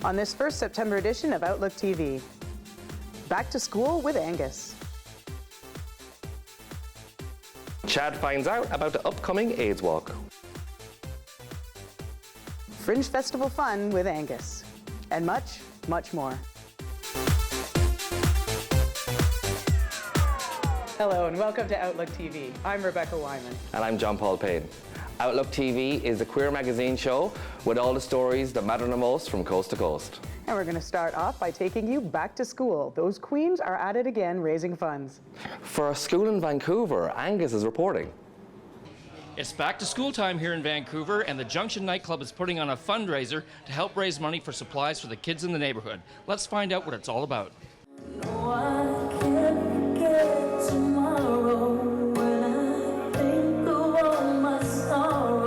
on this first September edition of Outlook TV. Back to school with Angus. Chad finds out about the upcoming AIDS Walk. Fringe Festival fun with Angus. And much, much more. Hello and welcome to Outlook TV. I'm Rebecca Wyman. And I'm John Paul Payne. Outlook TV is the queer magazine show with all the stories that matter the most from coast to coast. And we're going to start off by taking you back to school. Those queens are at it again, raising funds. For a school in Vancouver, Angus is reporting. It's back to school time here in Vancouver, and the Junction nightclub is putting on a fundraiser to help raise money for supplies for the kids in the neighborhood. Let's find out what it's all about. No, I can't forget tomorrow when I think of all my sorrow.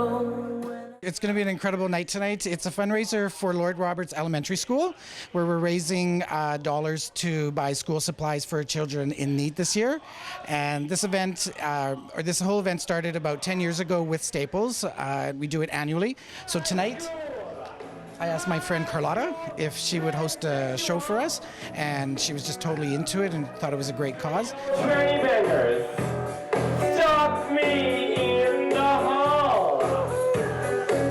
It's going to be an incredible night tonight. It's a fundraiser for Lord Roberts Elementary School, where we're raising dollars to buy school supplies for children in need this year. And this event, or this whole event, started about 10 years ago with Staples. We do it annually. So tonight, I asked my friend Carlotta if she would host a show for us, and she was just totally into it and thought it was a great cause. Train bangers, stop me in the hall.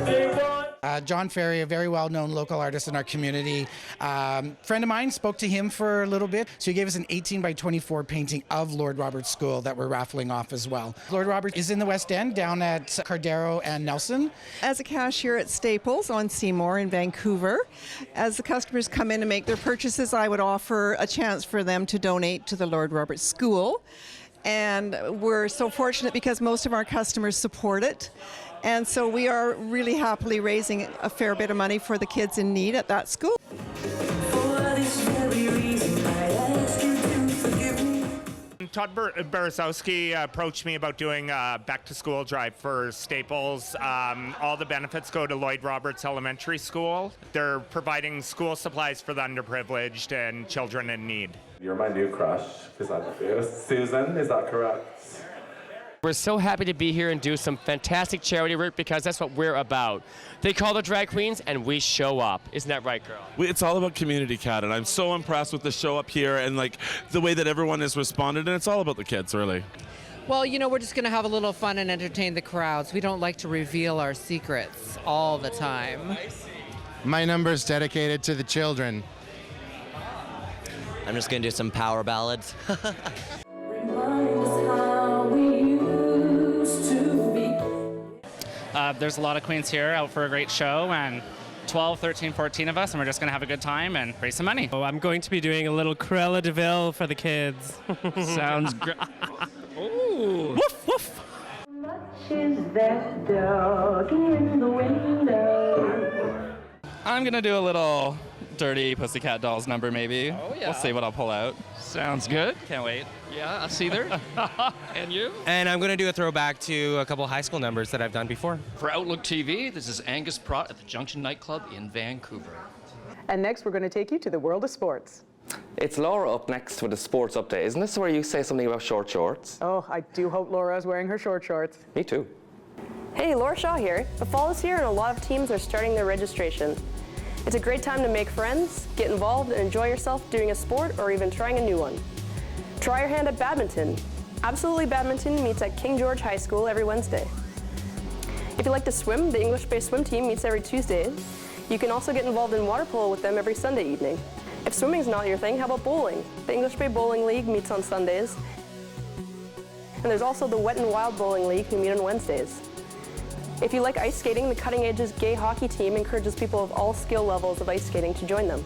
They want... John Ferry, a very well-known local artist in our community. Friend of mine, spoke to him for a little bit, so he gave us an 18 by 24 painting of Lord Roberts School that we're raffling off as well. Lord Roberts is in the West End, down at Cardero and Nelson. As a cashier at Staples on Seymour in Vancouver, as the customers come in and make their purchases, I would offer a chance for them to donate to the Lord Roberts School. And we're so fortunate because most of our customers support it. And so we are really happily raising a fair bit of money for the kids in need at that school. For this very reason, I ask you to forgive me. Todd Barazowski approached me about doing a back-to-school drive for Staples. All the benefits go to Lloyd Roberts Elementary School. They're providing school supplies for the underprivileged and children in need. You're my new crush, because Susan, is that correct? We're so happy to be here and do some fantastic charity work because that's what we're about. They call the drag queens and we show up. Isn't that right, girl? It's all about community, Kat, and I'm so impressed with the show up here and like the way that everyone has responded, and it's all about the kids, really. Well, you know, we're just going to have a little fun and entertain the crowds. We don't like to reveal our secrets all the time. My number's dedicated to the children. I'm just going to do some power ballads. Remind us how we used to be. There's a lot of queens here out for a great show, and 12, 13, 14 of us, and we're just going to have a good time and raise some money. Oh, I'm going to be doing a little Cruella de Vil for the kids. Sounds great. Ooh. Woof, woof. Much is that dog in the window? I'm going to do a little dirty Pussycat Dolls number, maybe. Oh, yeah. We'll see what I'll pull out. Sounds good. Can't wait. Yeah, I'll see there. And you? And I'm going to do a throwback to a couple high school numbers that I've done before. For Outlook TV, this is Angus Pratt at the Junction nightclub in Vancouver. And next, we're going to take you to the world of sports. It's Laura up next with a sports update. Isn't this where you say something about short shorts? Oh, I do hope Laura is wearing her short shorts. Me too. Hey, Laura Shaw here. The fall is here and a lot of teams are starting their registration. It's a great time to make friends, get involved, and enjoy yourself doing a sport or even trying a new one. Try your hand at badminton. Absolutely Badminton meets at King George High School every Wednesday. If you like to swim, the English Bay Swim Team meets every Tuesday. You can also get involved in water polo with them every Sunday evening. If swimming's not your thing, how about bowling? The English Bay Bowling League meets on Sundays. And there's also the Wet and Wild Bowling League who meet on Wednesdays. If you like ice skating, the Cutting Edge's gay hockey team encourages people of all skill levels of ice skating to join them.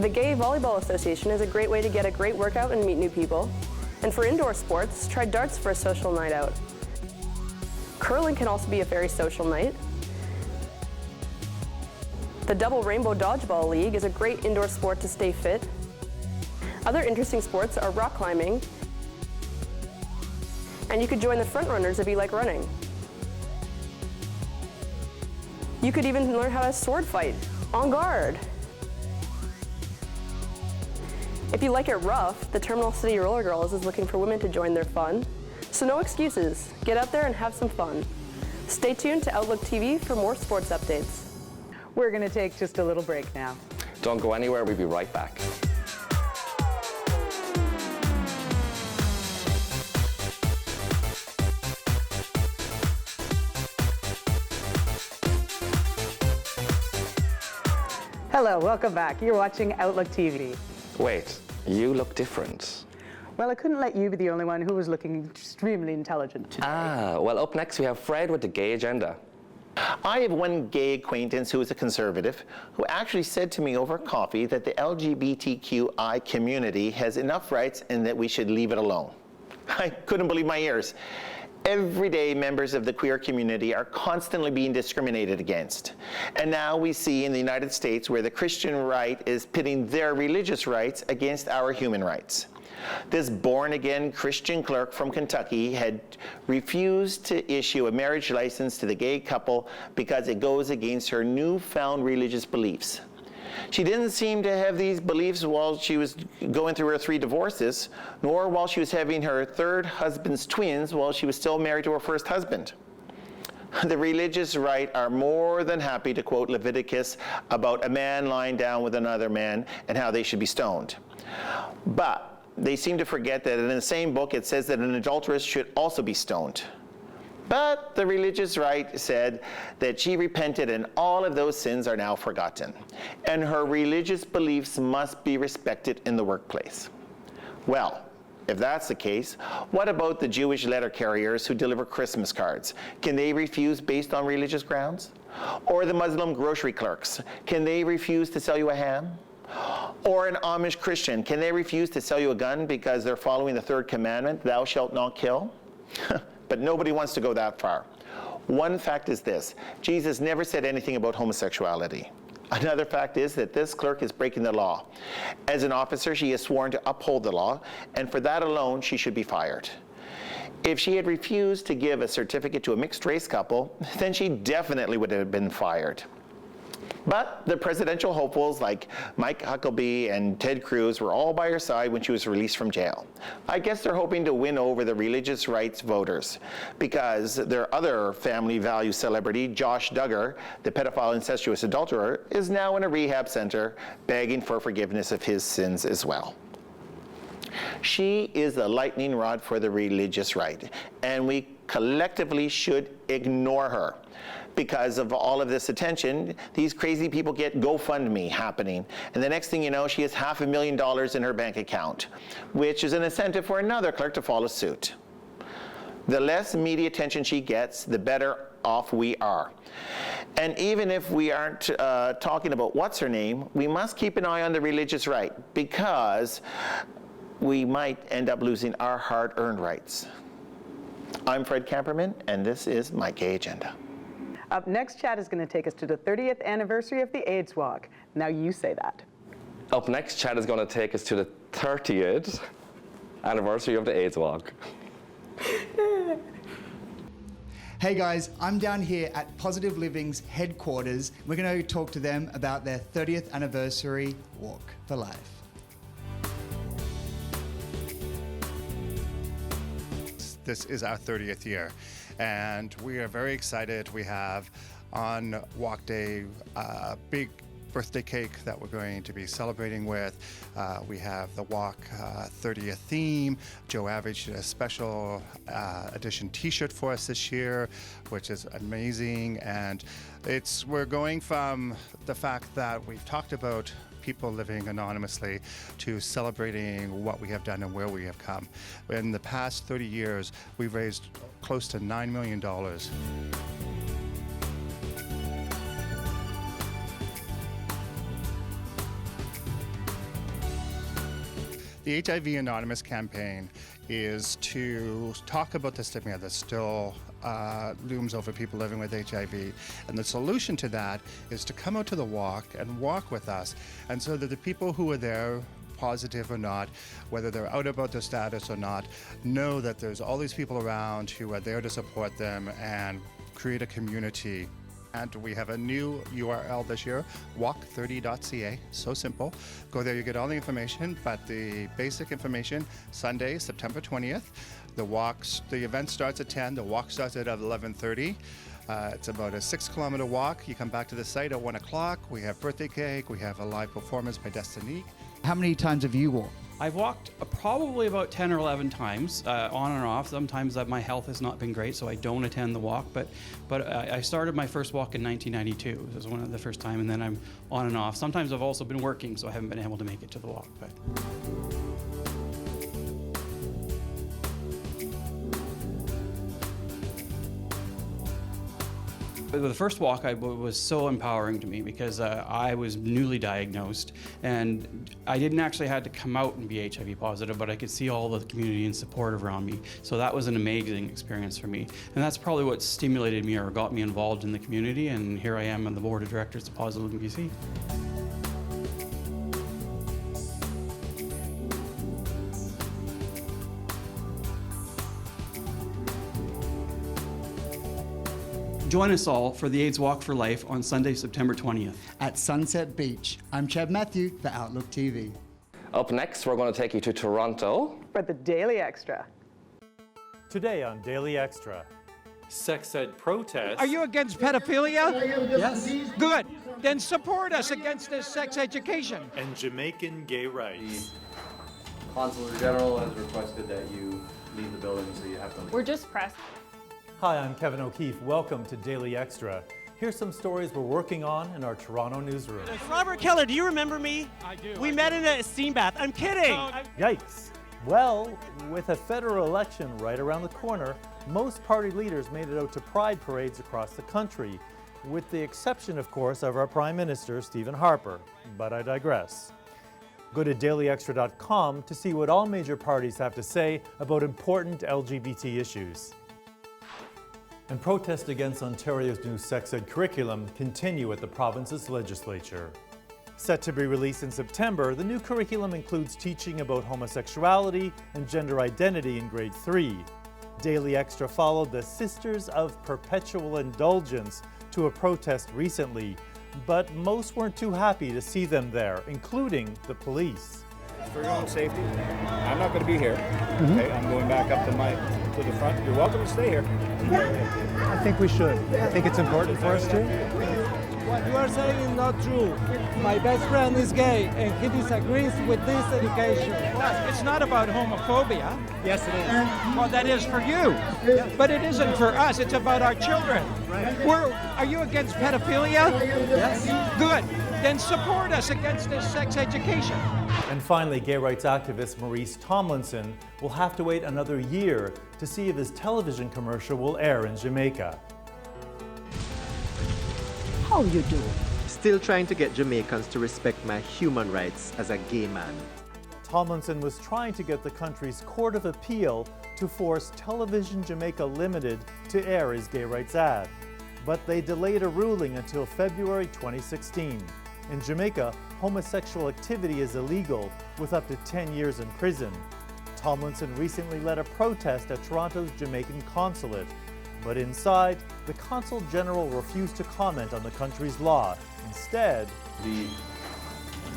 The Gay Volleyball Association is a great way to get a great workout and meet new people. And for indoor sports, try darts for a social night out. Curling can also be a very social night. The Double Rainbow Dodgeball League is a great indoor sport to stay fit. Other interesting sports are rock climbing, and you could join the front runners if you like running. You could even learn how to sword fight, en garde. If you like it rough, the Terminal City Roller Girls is looking for women to join their fun. So no excuses. Get out there and have some fun. Stay tuned to Outlook TV for more sports updates. We're going to take just a little break now. Don't go anywhere, we'll be right back. Hello, welcome back. You're watching Outlook TV. Wait, you look different. Well, I couldn't let you be the only one who was looking extremely intelligent today. Well, up next we have Fred with the gay agenda. I have one gay acquaintance who is a conservative who actually said to me over coffee that the LGBTQI community has enough rights and that we should leave it alone. I couldn't believe my ears. Every day, members of the queer community are constantly being discriminated against. And now we see in the United States where the Christian right is pitting their religious rights against our human rights. This born-again Christian clerk from Kentucky had refused to issue a marriage license to the gay couple because it goes against her newfound religious beliefs. She didn't seem to have these beliefs while she was going through her 3 divorces, nor while she was having her 3rd husband's twins while she was still married to her 1st husband. The religious right are more than happy to quote Leviticus about a man lying down with another man and how they should be stoned. But they seem to forget that in the same book it says that an adulteress should also be stoned. But the religious right said that she repented and all of those sins are now forgotten. And her religious beliefs must be respected in the workplace. Well, if that's the case, what about the Jewish letter carriers who deliver Christmas cards? Can they refuse based on religious grounds? Or the Muslim grocery clerks, can they refuse to sell you a ham? Or an Amish Christian, can they refuse to sell you a gun because they're following the 3rd commandment, thou shalt not kill? But nobody wants to go that far. One fact is this: Jesus never said anything about homosexuality. Another fact is that this clerk is breaking the law. As an officer, she is sworn to uphold the law, and for that alone, she should be fired. If she had refused to give a certificate to a mixed-race couple, then she definitely would have been fired. But the presidential hopefuls like Mike Huckabee and Ted Cruz were all by her side when she was released from jail. I guess they're hoping to win over the religious rights voters because their other family value celebrity, Josh Duggar, the pedophile incestuous adulterer, is now in a rehab center begging for forgiveness of his sins as well. She is the lightning rod for the religious right, and we collectively should ignore her. Because of all of this attention, these crazy people get GoFundMe happening. And the next thing you know, she has $500,000 in her bank account, which is an incentive for another clerk to follow suit. The less media attention she gets, the better off we are. And even if we aren't talking about what's her name, we must keep an eye on the religious right because we might end up losing our hard-earned rights. I'm Fred Camperman, and this is My Gay Agenda. Up next, Chad is going to take us to the 30th anniversary of the AIDS Walk. Now you say that. Up next, Chad is going to take us to the 30th anniversary of the AIDS Walk. Hey guys, I'm down here at Positive Living's headquarters. We're going to talk to them about their 30th anniversary Walk for Life. This is our 30th year, and we are very excited. We have on Walk Day a big birthday cake that we're going to be celebrating with. We have the Walk 30th theme. Joe Average did a special edition t-shirt for us this year, which is amazing. And we're going from the fact that we've talked about people living anonymously to celebrating what we have done and where we have come. In the past 30 years, we've raised close to $9 million. The HIV Anonymous campaign is to talk about the stigma that still looms over people living with HIV. And the solution to that is to come out to the walk and walk with us. And so that the people who are there, positive or not, whether they're out about their status or not, know that there's all these people around who are there to support them and create a community. And we have a new URL this year, walk30.ca. So simple. Go there, you get all the information, but the basic information, Sunday, September 20th. The event starts at 10, the walk starts at 11:30. It's about a 6-kilometer walk. You come back to the site at 1 o'clock. We have birthday cake. We have a live performance by Destinique. How many times have you walked? I've walked probably about 10 or 11 times, on and off. Sometimes my health has not been great, so I don't attend the walk. But I started my first walk in 1992. It was one of the first time, and then I'm on and off. Sometimes I've also been working, so I haven't been able to make it to the walk. But. The first walk was so empowering to me because I was newly diagnosed and I didn't actually have to come out and be HIV positive, but I could see all the community and support around me. So that was an amazing experience for me. And that's probably what stimulated me or got me involved in the community, and here I am on the board of directors of Positive Living BC. Join us all for the AIDS Walk for Life on Sunday, September 20th. At Sunset Beach. I'm Chad Matthew for Outlook TV. Up next, we're going to take you to Toronto. For the Daily Extra. Today on Daily Extra, sex ed protest. Are you against pedophilia? Yes. Good. Then support us against this sex education. And Jamaican gay rights. The Consul General has requested that you leave the building, so you have to. We're just pressed. Hi, I'm Kevin O'Keefe. Welcome to Daily Extra. Here's some stories we're working on in our Toronto newsroom. Robert Keller, do you remember me? I do. We met in a steam bath. I'm kidding. Yikes. Well, with a federal election right around the corner, most party leaders made it out to pride parades across the country, with the exception, of course, of our Prime Minister, Stephen Harper. But I digress. Go to dailyextra.com to see what all major parties have to say about important LGBT issues. And protests against Ontario's new sex ed curriculum continue at the province's legislature. Set to be released in September, the new curriculum includes teaching about homosexuality and gender identity in grade 3. Daily Extra followed the Sisters of Perpetual Indulgence to a protest recently, but most weren't too happy to see them there, including the police. For your own safety, I'm not going to be here. Okay, I'm going back up to the front. You're welcome to stay here. I think we should. I think it's important for us to. What you are saying is not true. My best friend is gay and he disagrees with this education. It's not about homophobia. Yes, it is. Well, that is for you. But it isn't for us. It's about our children. Are you against pedophilia? Yes. Good. Then support us against this sex education. And finally, gay rights activist Maurice Tomlinson will have to wait another year to see if his television commercial will air in Jamaica. How you do? Still trying to get Jamaicans to respect my human rights as a gay man. Tomlinson was trying to get the country's Court of Appeal to force Television Jamaica Limited to air his gay rights ad. But they delayed a ruling until February 2016. In Jamaica, homosexual activity is illegal with up to 10 years in prison. Tomlinson recently led a protest at Toronto's Jamaican consulate. But inside, the Consul General refused to comment on the country's law. Instead, the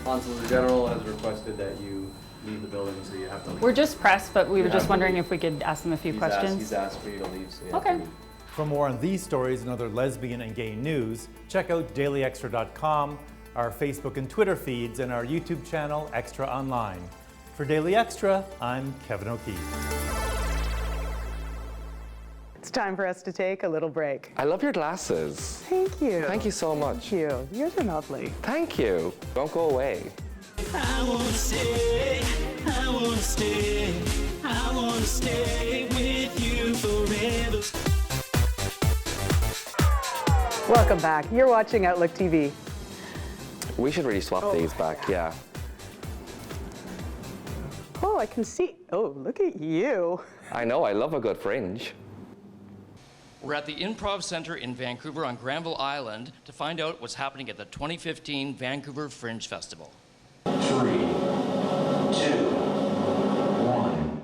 Consul General has requested that you leave the building, so you have to leave. We're just pressed, but we were just wondering leave. if we could ask them a few questions. He's asked for you to leave, so you have Okay. to leave. for more on these stories and other lesbian and gay news, check out dailyextra.com, our Facebook and Twitter feeds, and our YouTube channel, Extra Online. For Daily Extra, I'm Kevin O'Keefe. It's time for us to take a little break. I love your glasses. Thank you. Thank you so much. Thank you. Yours are lovely. Thank you. Don't go away. I wanna stay, I wanna stay, I wanna stay with you forever. Welcome back. You're watching Outlook TV. We should really swap these back, yeah. Oh, I can see. Oh, look at you. I know, I love a good fringe. We're at the Improv Center in Vancouver on Granville Island to find out what's happening at the 2015 Vancouver Fringe Festival. 3, 2, 1.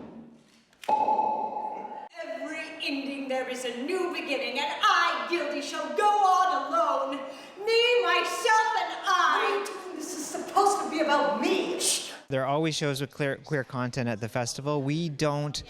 Every ending there is a new beginning, and I, guilty, shall go on alone. Me, myself, and I. This is supposed to be about me. There are always shows with queer content at the festival. We don't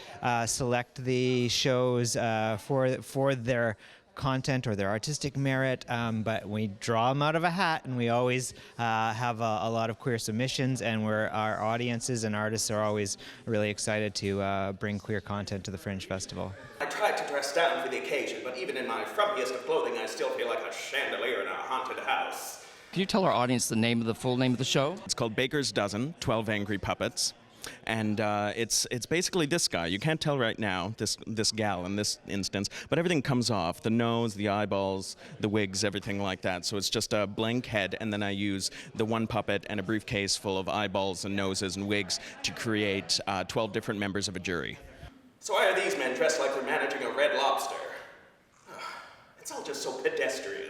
select the shows for their content or their artistic merit, but we draw them out of a hat, and we always have a lot of queer submissions, and our audiences and artists are always really excited to bring queer content to the Fringe Festival. I tried to dress down for the occasion, but even in my frumpiest of clothing, I still feel like a chandelier in a haunted house. Can you tell our audience the full name of the show? It's called Baker's Dozen, 12 Angry Puppets. And it's basically this guy. You can't tell right now, this gal in this instance, but everything comes off. The nose, the eyeballs, the wigs, everything like that. So it's just a blank head, and then I use the one puppet and a briefcase full of eyeballs and noses and wigs to create 12 different members of a jury. So why are these men dressed like they're managing a Red Lobster? It's all just so pedestrian.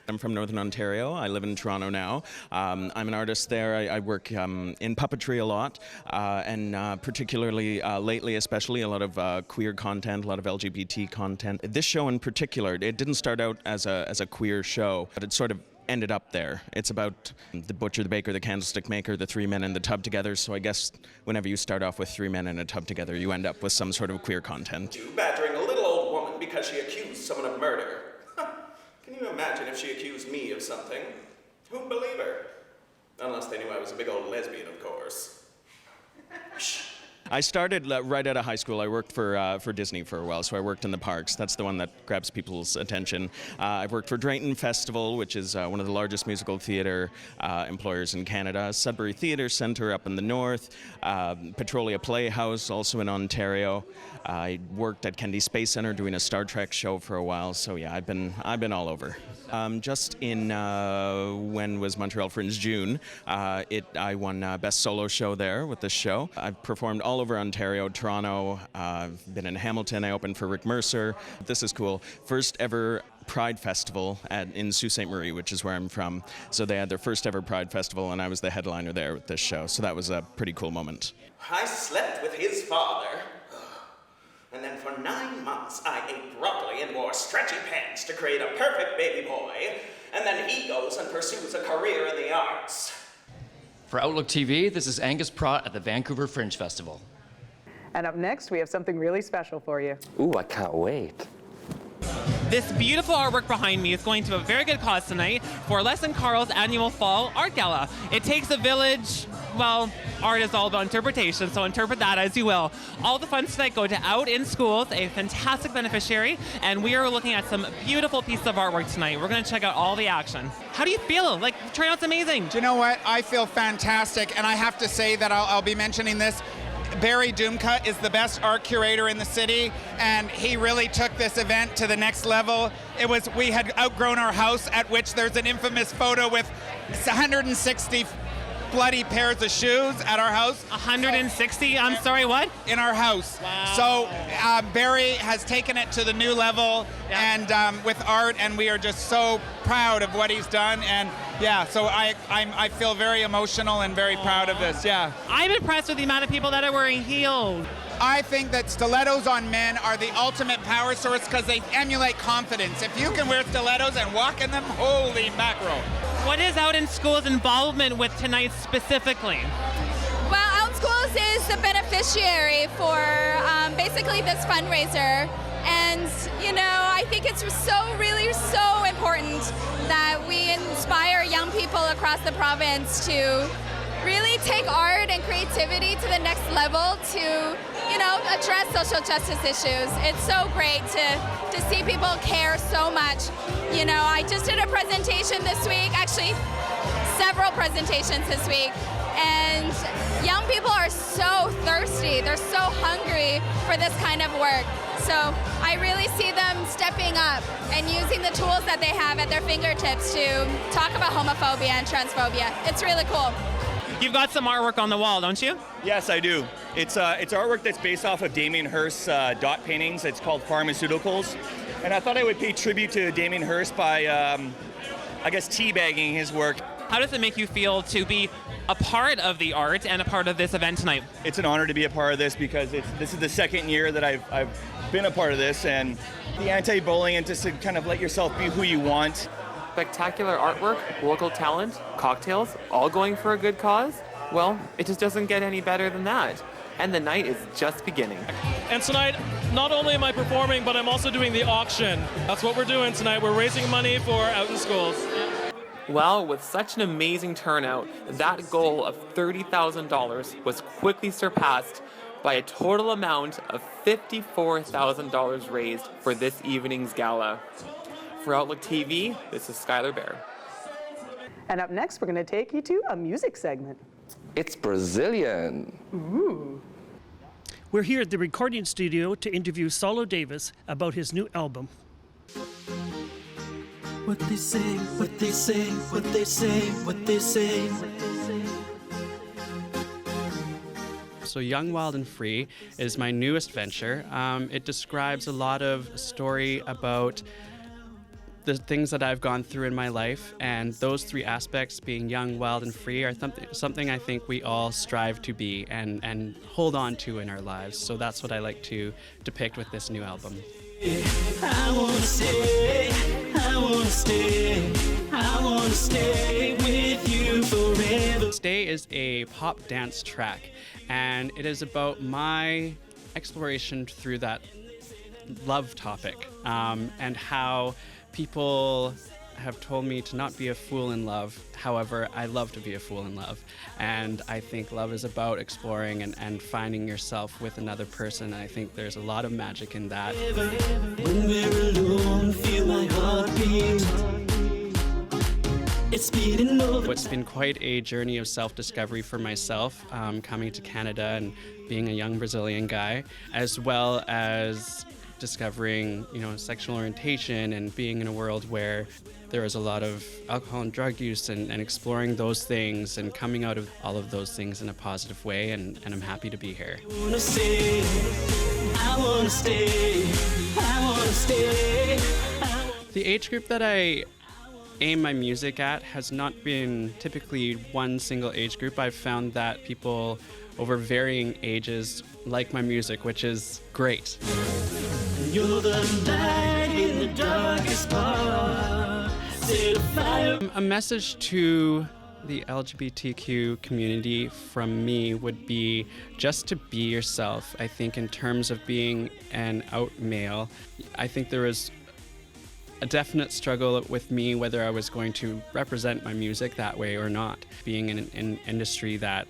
I'm from Northern Ontario. I live in Toronto now. I'm an artist there. I work in puppetry a lot, and particularly lately, especially a lot of queer content, a lot of LGBT content. This show in particular, it didn't start out as a queer show, but it sort of ended up there. It's about the butcher, the baker, the candlestick maker, the three men in the tub together. So I guess whenever you start off with three men in a tub together, you end up with some sort of queer content. You badgering a little old woman because she accused someone of murder. Can you imagine if she accused me of something? Who'd believe her? Unless they knew I was a big old lesbian, of course. I started right out of high school. I worked for Disney for a while, so I worked in the parks. That's the one that grabs people's attention. I've worked for Drayton Festival, which is one of the largest musical theatre employers in Canada, Sudbury Theatre Centre up in the north, Petrolia Playhouse, also in Ontario. I worked at Kennedy Space Centre doing a Star Trek show for a while, so yeah, I've been all over. Just in when was Montreal Fringe? June. I won Best Solo Show there with this show. I've performed all over Ontario, Toronto. I've been in Hamilton. I opened for Rick Mercer. This is cool. First ever Pride Festival in Sault Ste. Marie, which is where I'm from. So they had their first ever Pride Festival, and I was the headliner there with this show. So that was a pretty cool moment. I slept with his father. And then for 9 months, I ate broccoli and wore stretchy pants to create a perfect baby boy. And then he goes and pursues a career in the arts. For Outlook TV, this is Angus Pratt at the Vancouver Fringe Festival. And up next, we have something really special for you. Ooh, I can't wait. This beautiful artwork behind me is going to a very good cause tonight for Les and Carl's annual Fall Art Gala. It takes a village. Well, art is all about interpretation, so interpret that as you will. All the funds tonight go to Out in Schools, a fantastic beneficiary, and we are looking at some beautiful pieces of artwork tonight. We're going to check out all the action. How do you feel? Like, the turnout's amazing. Do you know what? I feel fantastic, and I have to say that I'll be mentioning this. Barry Doomka is the best art curator in the city, and he really took this event to the next level. We had outgrown our house, at which there's an infamous photo with 160 bloody pairs of shoes at our house. 160? I'm sorry, what? In our house. Wow. So Barry has taken it to the new level, and with art, and we are just so proud of what he's done. And yeah, so I feel very emotional and very proud of this. Yeah. I'm impressed with the amount of people that are wearing heels. I think that stilettos on men are the ultimate power source because they emulate confidence. If you can wear stilettos and walk in them, holy mackerel. What is Out in Schools' involvement with tonight specifically? Well, Out in Schools is the beneficiary for basically this fundraiser. And, you know, I think it's really so important that we inspire young people across the province to really take art and creativity to the next level to, you know, address social justice issues. It's so great to see people care so much. You know, I just did a presentation this week, actually several presentations this week, and young people are so thirsty. They're so hungry for this kind of work. So I really see them stepping up and using the tools that they have at their fingertips to talk about homophobia and transphobia. It's really cool. You've got some artwork on the wall, don't you? Yes, I do. It's artwork that's based off of Damien Hirst's dot paintings. It's called Pharmaceuticals. And I thought I would pay tribute to Damien Hirst by, I guess, teabagging his work. How does it make you feel to be a part of the art and a part of this event tonight? It's an honor to be a part of this because this is the second year that I've been a part of this, and the anti-bullying and just to kind of let yourself be who you want. Spectacular artwork, local talent, cocktails, all going for a good cause. Well, it just doesn't get any better than that. and the night is just beginning. And tonight, not only am I performing, but I'm also doing the auction. That's what we're doing tonight. We're raising money for Out in Schools. Well, with such an amazing turnout, that goal of $30,000 was quickly surpassed by a total amount of $54,000 raised for this evening's gala. For Outlook TV, this is Skylar Bear. And up next, we're going to take you to a music segment. It's Brazilian. Ooh. We're here at the recording studio to interview Saulo Davis about his new album. What they say, what they say, what they say, what they say. So Young, Wild and Free is my newest venture. It describes a lot of story about the things that I've gone through in my life, and those three aspects, being young, wild, and free, are something I think we all strive to be and hold on to in our lives. So that's what I like to depict with this new album. I wanna stay, I wanna stay, I wanna stay with you forever. Stay is a pop dance track, and it is about my exploration through that love topic, and how people have told me to not be a fool in love. However, I love to be a fool in love. And I think love is about exploring and finding yourself with another person. And I think there's a lot of magic in that. When we're alone, feel my heartbeat. It's beating over. It's been quite a journey of self-discovery for myself, coming to Canada and being a young Brazilian guy, as well as discovering, sexual orientation and being in a world where there is a lot of alcohol and drug use, and exploring those things and coming out of all of those things in a positive way, and I'm happy to be here. I wanna stay, I wanna stay, I wanna stay. The age group that I aim my music at has not been typically one single age group. I've found that people over varying ages like my music, which is great. You're the light in the darkest part. Set a fire. A message to the LGBTQ community from me would be just to be yourself. I think in terms of being an out male, I think there was a definite struggle with me whether I was going to represent my music that way or not. Being in an industry that,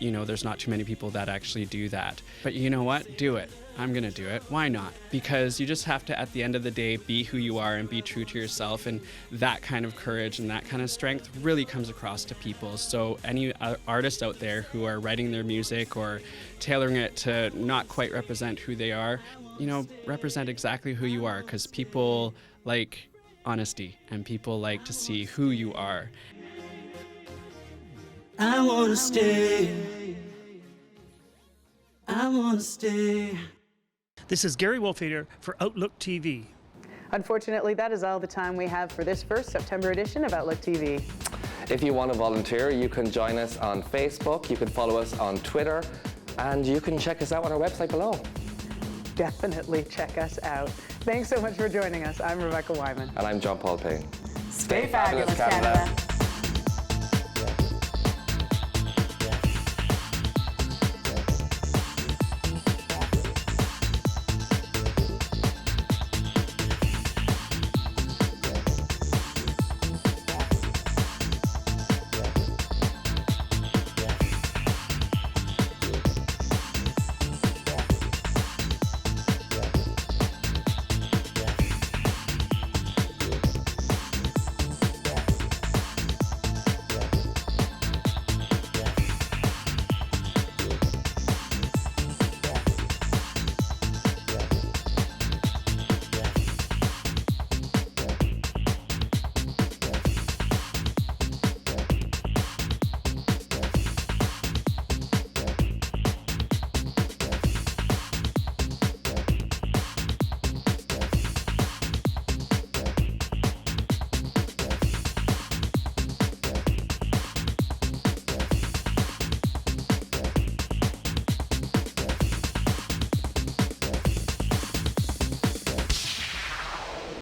there's not too many people that actually do that. But you know what? Do it. I'm gonna do it. Why not? Because you just have to, at the end of the day, be who you are and be true to yourself, and that kind of courage and that kind of strength really comes across to people. So any artists out there who are writing their music or tailoring it to not quite represent who they are, represent exactly who you are, because people like honesty and people like to see who you are. I wanna stay, I wanna stay. This is Gary Wolfeder for Outlook TV. Unfortunately, that is all the time we have for this first September edition of Outlook TV. If you want to volunteer, you can join us on Facebook, you can follow us on Twitter, and you can check us out on our website below. Definitely check us out. Thanks so much for joining us. I'm Rebecca Wyman. And I'm John Paul Payne. Stay fabulous, Canada.